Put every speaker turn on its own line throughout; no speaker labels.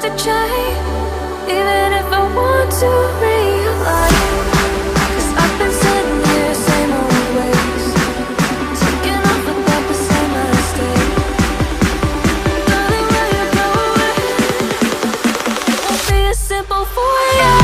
to change, even if I want to realize. 'Cause I've been sitting here, same old ways, taking off without the same mistake. Darling, will you go away? It won't be as simple for you.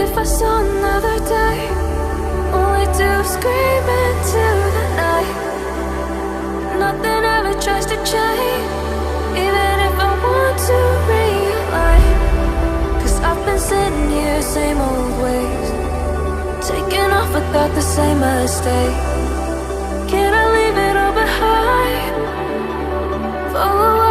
If I saw another day, only to scream into the night. Nothing ever tries to change, even if I want to realize. 'Cause I've been sitting here, same old ways, taking off without the same mistake. Can I leave it all behind? Follow